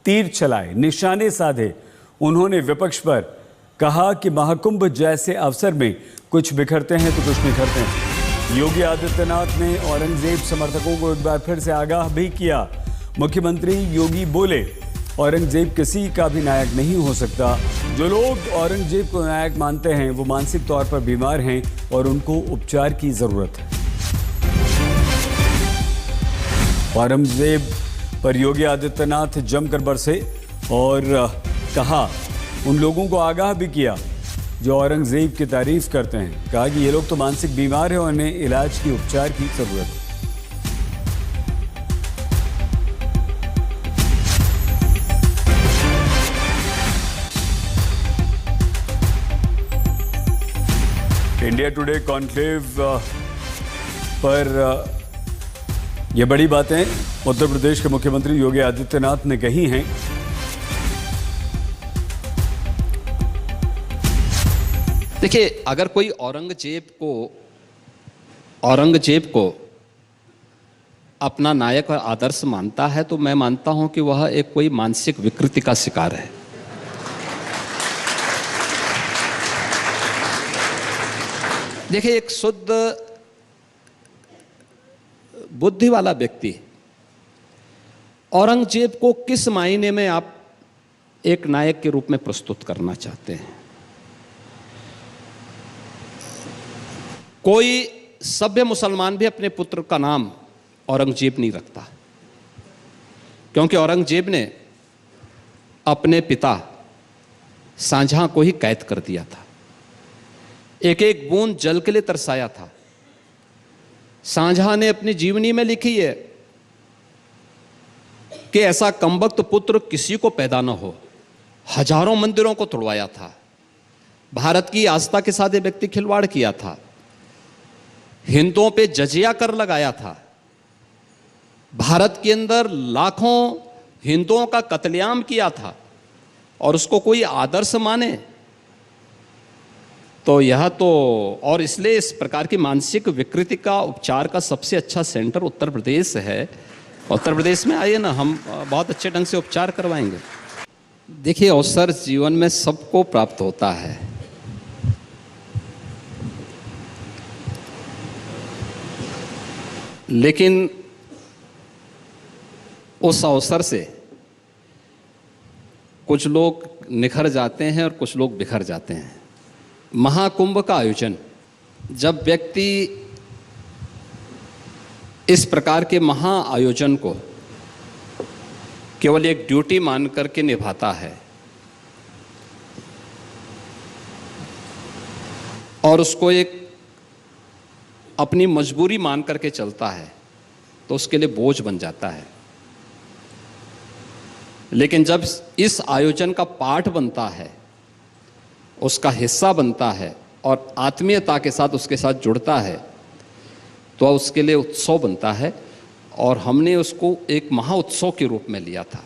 तीर चलाए, निशाने साधे। उन्होंने विपक्ष पर कहा कि महाकुंभ जैसे अवसर में कुछ बिखरते हैं तो कुछ निखरते हैं। योगी आदित्यनाथ ने औरंगजेब समर्थकों को एक बार फिर से आगाह भी किया। मुख्यमंत्री योगी बोले, औरंगजेब किसी का भी नायक नहीं हो सकता। जो लोग औरंगजेब को नायक मानते हैं वो मानसिक तौर पर बीमार हैं और उनको उपचार की जरूरत है। औरंगजेब पर योगी आदित्यनाथ जमकर बरसे और कहा, उन लोगों को आगाह भी किया जो औरंगजेब की तारीफ करते हैं। कहा कि ये लोग तो मानसिक बीमार हैं और उन्हें इलाज की, उपचार की जरूरत है। इंडिया टुडे कॉन्क्लेव पर ये बड़ी बातें उत्तर प्रदेश के मुख्यमंत्री योगी आदित्यनाथ ने कही हैं। देखिए, अगर कोई औरंगजेब को अपना नायक और आदर्श मानता है तो मैं मानता हूं कि वह एक कोई मानसिक विकृति का शिकार है। देखिए, एक शुद्ध बुद्धि वाला व्यक्ति औरंगजेब को किस मायने में आप एक नायक के रूप में प्रस्तुत करना चाहते हैं? कोई सभ्य मुसलमान भी अपने पुत्र का नाम औरंगजेब नहीं रखता, क्योंकि औरंगजेब ने अपने पिता शाहजहां को ही कैद कर दिया था। एक एक बूंद जल के लिए तरसाया था। शाहजहां ने अपनी जीवनी में लिखी है कि ऐसा कमबख्त पुत्र किसी को पैदा न हो। हजारों मंदिरों को तोड़वाया था। भारत की आस्था के साथ व्यक्ति खिलवाड़ किया था। हिंदुओं पे जजिया कर लगाया था। भारत के अंदर लाखों हिंदुओं का कत्लेआम किया था और उसको कोई आदर्श माने तो यह तो, और इसलिए इस प्रकार की मानसिक विकृति का उपचार का सबसे अच्छा सेंटर उत्तर प्रदेश है। उत्तर प्रदेश में आइए ना, हम बहुत अच्छे ढंग से उपचार करवाएंगे। देखिए, अवसर जीवन में सबको प्राप्त होता है, लेकिन उस अवसर से कुछ लोग निखर जाते हैं और कुछ लोग बिखर जाते हैं। महाकुंभ का आयोजन, जब व्यक्ति इस प्रकार के महा आयोजन को केवल एक ड्यूटी मान करके निभाता है और उसको एक अपनी मजबूरी मान करके चलता है तो उसके लिए बोझ बन जाता है। लेकिन जब इस आयोजन का पार्ट बनता है, उसका हिस्सा बनता है और आत्मीयता के साथ उसके साथ जुड़ता है तो उसके लिए उत्सव बनता है और हमने उसको एक महा उत्सव के रूप में लिया था।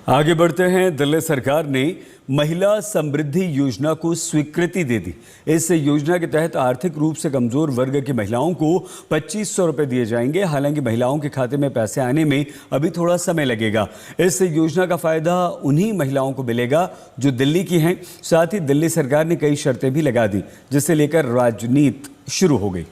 आगे बढ़ते हैं। दिल्ली सरकार ने महिला समृद्धि योजना को स्वीकृति दे दी। इस योजना के तहत आर्थिक रूप से कमजोर वर्ग की महिलाओं को 2500 रुपए दिए जाएंगे। हालांकि महिलाओं के खाते में पैसे आने में अभी थोड़ा समय लगेगा। इस योजना का फायदा उन्हीं महिलाओं को मिलेगा जो दिल्ली की हैं। साथ ही दिल्ली सरकार ने कई शर्तें भी लगा दी, जिसे लेकर राजनीति शुरू हो गई।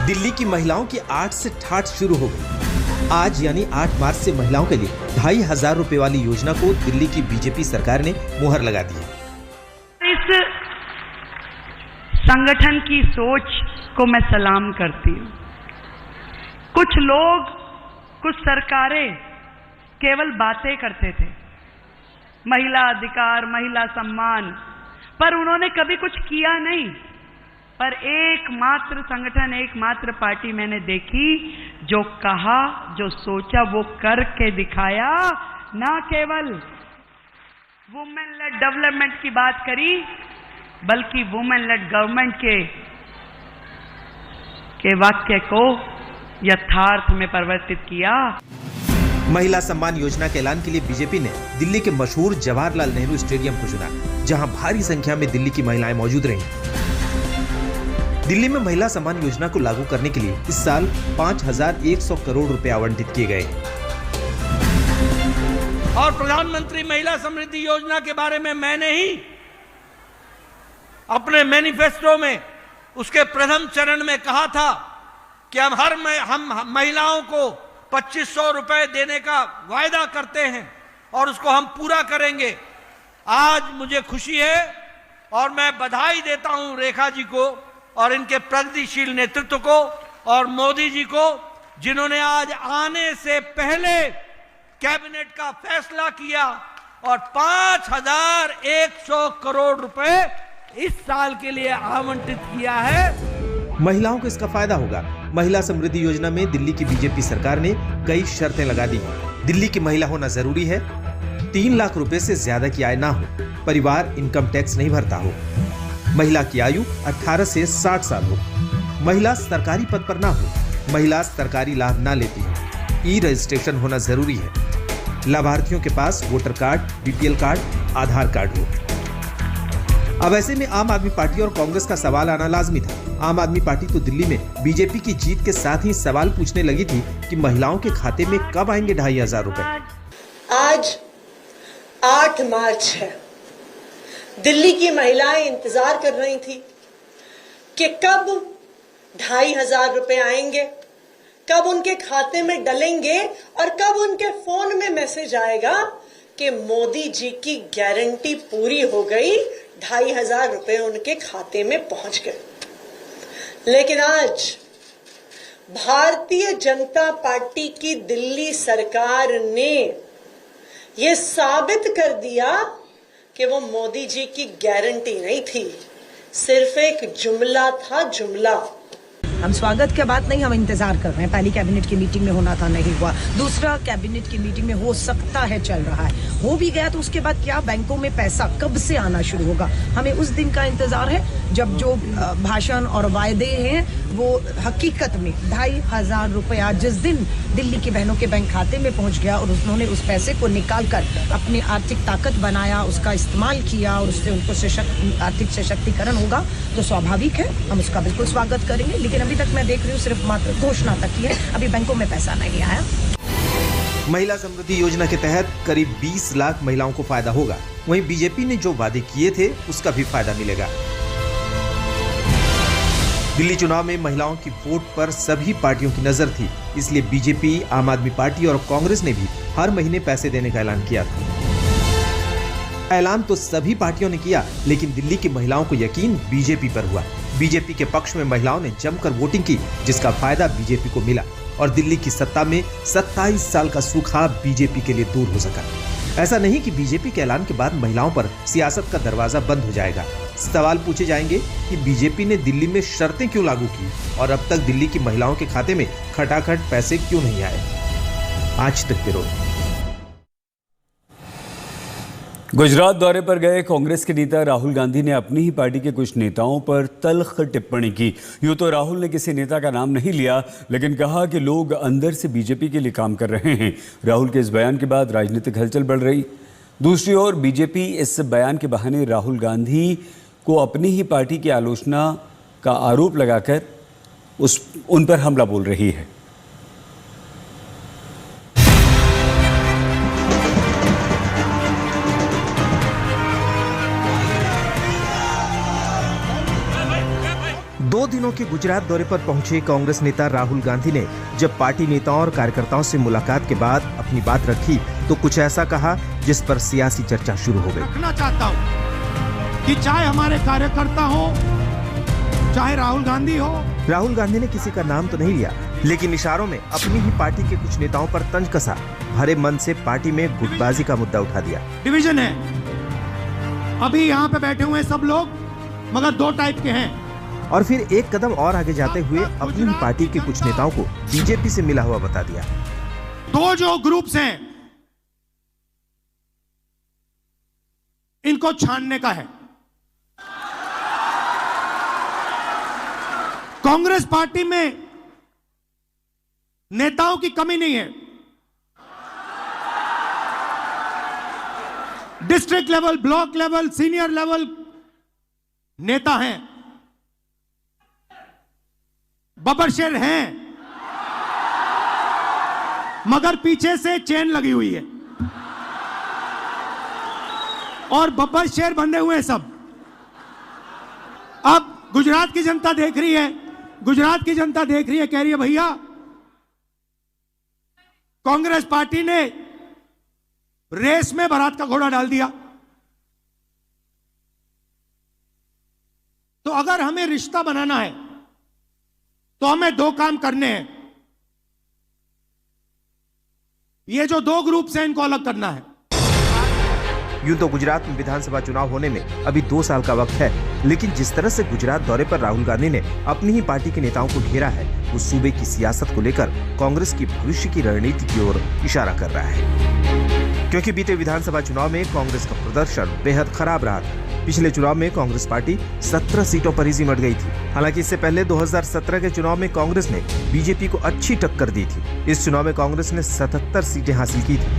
दिल्ली की महिलाओं की 8 से ठाठ शुरू हो गई। आज यानी 8 मार्च से महिलाओं के लिए 2500 रुपए वाली योजना को दिल्ली की बीजेपी सरकार ने मुहर लगा दी है। इस संगठन की सोच को मैं सलाम करती हूँ। कुछ लोग, कुछ सरकारें केवल बातें करते थे, महिला अधिकार, महिला सम्मान, पर उन्होंने कभी कुछ किया नहीं। पर एकमात्र संगठन, एकमात्र पार्टी मैंने देखी जो कहा, जो सोचा वो करके दिखाया। ना केवल वुमेन लेड डेवलपमेंट की बात करी, बल्कि वुमेन लेड गवर्नमेंट के वाक्य को यथार्थ में परिवर्तित किया। महिला सम्मान योजना के ऐलान के लिए बीजेपी ने दिल्ली के मशहूर जवाहरलाल नेहरू स्टेडियम को चुना, जहां भारी संख्या में दिल्ली की महिलाएं मौजूद रहीं। दिल्ली में महिला सम्मान योजना को लागू करने के लिए इस साल 5,100 करोड़ रुपए आवंटित किए गए। और प्रधानमंत्री महिला समृद्धि योजना के बारे में मैंने ही अपने मैनिफेस्टो में उसके प्रथम चरण में कहा था कि हम महिलाओं को 2,500 रुपए देने का वायदा करते हैं और उसको हम पूरा करेंगे। आज मुझे खुशी है और मैं बधाई देता हूं रेखा जी को और इनके प्रगतिशील नेतृत्व को और मोदी जी को, जिन्होंने आज आने से पहले कैबिनेट का फैसला किया और 5,100 करोड़ रुपए इस साल के लिए आवंटित किया है। महिलाओं को इसका फायदा होगा। महिला समृद्धि योजना में दिल्ली की बीजेपी सरकार ने कई शर्तें लगा दी। दिल्ली की महिला होना जरूरी है, 3 लाख रुपए से ज्यादा की आय ना हो, परिवार इनकम टैक्स नहीं भरता हो, महिला की आयु 18 से 60 साल हो, महिला सरकारी पद पर ना हो, महिला सरकारी लाभ ना लेती हो, ई रजिस्ट्रेशन होना जरूरी है, लाभार्थियों के पास वोटर कार्ड, बीपीएल कार्ड, आधार कार्ड हो। अब ऐसे में आम आदमी पार्टी और कांग्रेस का सवाल आना लाजमी था। आम आदमी पार्टी तो दिल्ली में बीजेपी की जीत के साथ ही सवाल पूछने लगी थी कि महिलाओं के खाते में कब आएंगे 2,500 रुपए। आज 8 मार्च है। दिल्ली की महिलाएं इंतजार कर रही थी कि कब 2,500 रुपए आएंगे, कब उनके खाते में डलेंगे और कब उनके फोन में मैसेज आएगा कि मोदी जी की गारंटी पूरी हो गई, 2,500 रुपए उनके खाते में पहुंच गए। लेकिन आज भारतीय जनता पार्टी की दिल्ली सरकार ने यह साबित कर दिया कि वो मोदी जी की गारंटी नहीं थी, सिर्फ एक जुमला था, जुमला। हम स्वागत की बात नहीं, हम इंतजार कर रहे हैं। पहली कैबिनेट की मीटिंग में होना था, नहीं हुआ। दूसरा कैबिनेट की मीटिंग में हो सकता है चल रहा है, हो भी गया तो उसके बाद क्या बैंकों में पैसा कब से आना शुरू होगा? हमें उस दिन का इंतजार है जब जो भाषण और वायदे हैं वो हकीकत में 2,500 रुपया जिस दिन दिल्ली की बहनों के बैंक खाते में पहुंच गया और उन्होंने उस पैसे को निकाल कर अपनी आर्थिक ताकत बनाया, उसका इस्तेमाल किया और उससे उनको आर्थिक सशक्तिकरण होगा, तो स्वाभाविक है हम उसका बिल्कुल स्वागत करेंगे। लेकिन अभी तक मैं देख रही हूँ सिर्फ मात्र घोषणा तक की है, अभी बैंकों में पैसा नहीं आया। महिला समृद्धि योजना के तहत करीब 20 लाख महिलाओं को फायदा होगा। वहीं बीजेपी ने जो वादे किए थे उसका भी फायदा मिलेगा। दिल्ली चुनाव में महिलाओं की वोट पर सभी पार्टियों की नजर थी, इसलिए बीजेपी, आम आदमी पार्टी और कांग्रेस ने भी हर महीने पैसे देने का ऐलान किया था। ऐलान तो सभी पार्टियों ने किया, लेकिन दिल्ली की महिलाओं को यकीन बीजेपी पर हुआ। बीजेपी के पक्ष में महिलाओं ने जमकर वोटिंग की, जिसका फायदा बीजेपी को मिला और दिल्ली की सत्ता में 27 साल का सूखा बीजेपी के लिए दूर हो सका। ऐसा नहीं कि बीजेपी के ऐलान के बाद महिलाओं पर सियासत का दरवाजा बंद हो जाएगा। सवाल पूछे जाएंगे कि बीजेपी ने दिल्ली में शर्तें क्यों लागू की और अब तक दिल्ली की महिलाओं के खाते में खटाखट पैसे क्यों नहीं आए। आज तक ब्यूरो। गुजरात दौरे पर गए कांग्रेस के नेता राहुल गांधी ने अपनी ही पार्टी के कुछ नेताओं पर तल्ख टिप्पणी की। यूं तो राहुल ने किसी नेता का नाम नहीं लिया, लेकिन कहा कि लोग अंदर से बीजेपी के लिए काम कर रहे हैं। राहुल के इस बयान के बाद राजनीतिक हलचल बढ़ रही। दूसरी ओर बीजेपी इस बयान के बहाने राहुल गांधी को अपनी ही पार्टी की आलोचना का आरोप लगाकर उन पर हमला बोल रही है। दो दिनों के गुजरात दौरे पर पहुंचे कांग्रेस नेता राहुल गांधी ने जब पार्टी नेताओं और कार्यकर्ताओं से मुलाकात के बाद अपनी बात रखी तो कुछ ऐसा कहा जिस पर सियासी चर्चा शुरू हो गई। रखना चाहता हूं कि चाहे हमारे कार्यकर्ता हो, चाहे राहुल गांधी हो। राहुल गांधी ने किसी का नाम तो नहीं लिया, लेकिन इशारों में अपनी ही पार्टी के कुछ नेताओं पर तंज कसा। भरे मन से पार्टी में गुटबाजी का मुद्दा उठा दिया। डिवीजन है, अभी यहाँ पे बैठे हुए सब लोग मगर 2 टाइप के हैं। और फिर एक कदम और आगे जाते हुए अपनी ही पार्टी के कुछ नेताओं को बीजेपी से मिला हुआ बता दिया। 2 जो ग्रुप्स हैं इनको छानने का है। कांग्रेस पार्टी में नेताओं की कमी नहीं है, district level, block level, senior level नेता हैं, बब्बर शेर हैं, मगर पीछे से चेन लगी हुई है और बब्बर शेर बंधे हुए हैं सब। अब गुजरात की जनता देख रही है, गुजरात की जनता देख रही है, कह रही है भैया कांग्रेस पार्टी ने रेस में बारात का घोड़ा डाल दिया। तो अगर हमें रिश्ता बनाना है तो हमें दो काम करने हैं। ये जो दो ग्रुप हैं इनको अलग करना है। यूं तो गुजरात में विधानसभा चुनाव होने में अभी 2 साल का वक्त है, लेकिन जिस तरह से गुजरात दौरे पर राहुल गांधी ने अपनी ही पार्टी के नेताओं को घेरा है, वो सूबे की सियासत को लेकर कांग्रेस की भविष्य की रणनीति की ओर इशारा कर रहा है। क्योंकि बीते विधानसभा चुनाव में कांग्रेस का प्रदर्शन बेहद खराब रहा था। पिछले चुनाव में कांग्रेस पार्टी 17 सीटों पर ही सिमट गई थी। हालांकि इससे पहले 2017 के चुनाव में कांग्रेस ने बीजेपी को अच्छी टक्कर दी थी। इस चुनाव में कांग्रेस ने 77 सीटें हासिल की थी।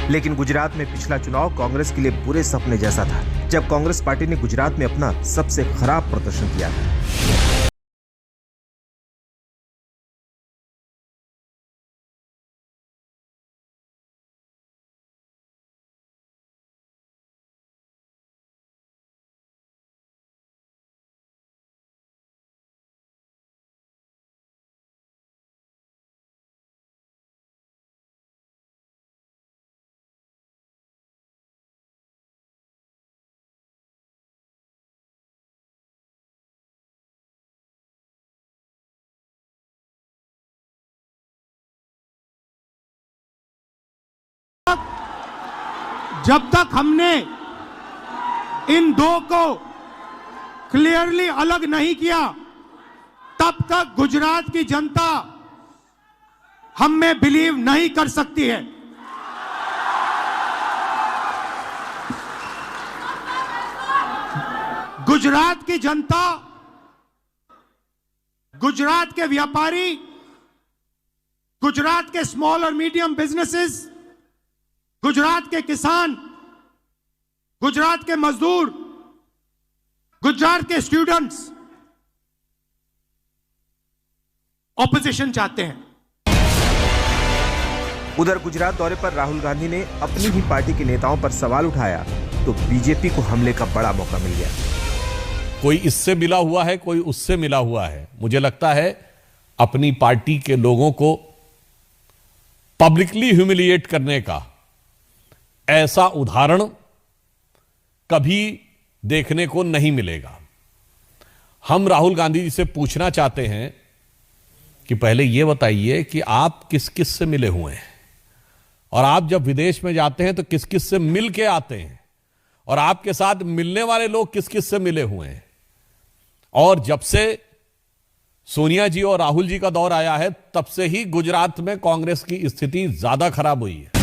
लेकिन गुजरात में पिछला चुनाव कांग्रेस के लिए बुरे सपने जैसा था, जब कांग्रेस पार्टी ने गुजरात में अपना सबसे खराब प्रदर्शन किया था। जब तक हमने इन दो को क्लियरली अलग नहीं किया, तब तक गुजरात की जनता हम में बिलीव नहीं कर सकती है। गुजरात की जनता, गुजरात के व्यापारी, गुजरात के स्मॉल और मीडियम बिजनेसेस, गुजरात के किसान, गुजरात के मजदूर, गुजरात के स्टूडेंट्स ऑपोजिशन चाहते हैं। उधर गुजरात दौरे पर राहुल गांधी ने अपनी ही पार्टी के नेताओं पर सवाल उठाया तो बीजेपी को हमले का बड़ा मौका मिल गया। कोई इससे मिला हुआ है, कोई उससे मिला हुआ है। मुझे लगता है अपनी पार्टी के लोगों को पब्लिकली ह्यूमिलिएट करने का ऐसा उदाहरण कभी देखने को नहीं मिलेगा। हम राहुल गांधी जी से पूछना चाहते हैं कि पहले यह बताइए कि आप किस किस से मिले हुए हैं, और आप जब विदेश में जाते हैं तो किस किस से मिल के आते हैं, और आपके साथ मिलने वाले लोग किस किस से मिले हुए हैं। और जब से सोनिया जी और राहुल जी का दौर आया है, तब से ही गुजरात में कांग्रेस की स्थिति ज्यादा खराब हुई है।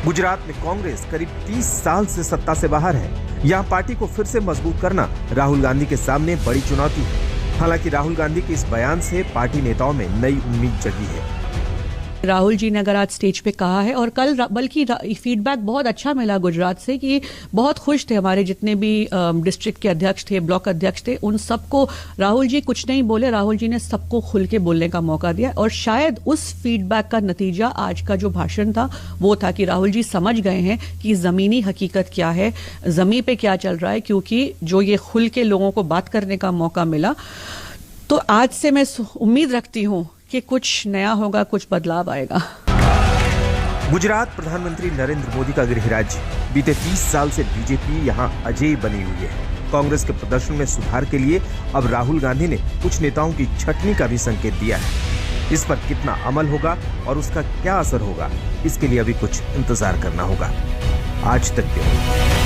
गुजरात में कांग्रेस करीब 30 साल से सत्ता से बाहर है। यहाँ पार्टी को फिर से मजबूत करना राहुल गांधी के सामने बड़ी चुनौती है। हालांकि राहुल गांधी के इस बयान से पार्टी नेताओं में नई उम्मीद जगी है। राहुल जी ने अगर आज स्टेज पे कहा है, और कल बल्कि फीडबैक बहुत अच्छा मिला गुजरात से कि बहुत खुश थे हमारे जितने भी डिस्ट्रिक्ट के अध्यक्ष थे, ब्लॉक अध्यक्ष थे, उन सबको राहुल जी कुछ नहीं बोले, राहुल जी ने सबको खुल के बोलने का मौका दिया। और शायद उस फीडबैक का नतीजा आज का जो भाषण था वो था कि राहुल जी समझ गए हैं कि जमीनी हकीकत क्या है, जमीन पे क्या चल रहा है। क्योंकि जो ये खुल के लोगों को बात करने का मौका मिला, तो आज से मैं उम्मीद रखती हूँ कि कुछ नया होगा, कुछ बदलाव आएगा। गुजरात प्रधानमंत्री नरेंद्र मोदी का गृह राज्य। बीते 30 साल से बीजेपी यहां अजेय बनी हुई है। कांग्रेस के प्रदर्शन में सुधार के लिए अब राहुल गांधी ने कुछ नेताओं की छटनी का भी संकेत दिया है। इस पर कितना अमल होगा और उसका क्या असर होगा, इसके लिए अभी कुछ इंतजार करना होगा। आज तक के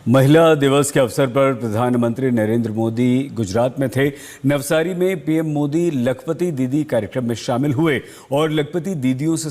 महिला दिवस के अवसर पर प्रधानमंत्री नरेंद्र मोदी गुजरात में थे। नवसारी में पीएम मोदी लखपति दीदी कार्यक्रम में शामिल हुए और लखपति दीदियों से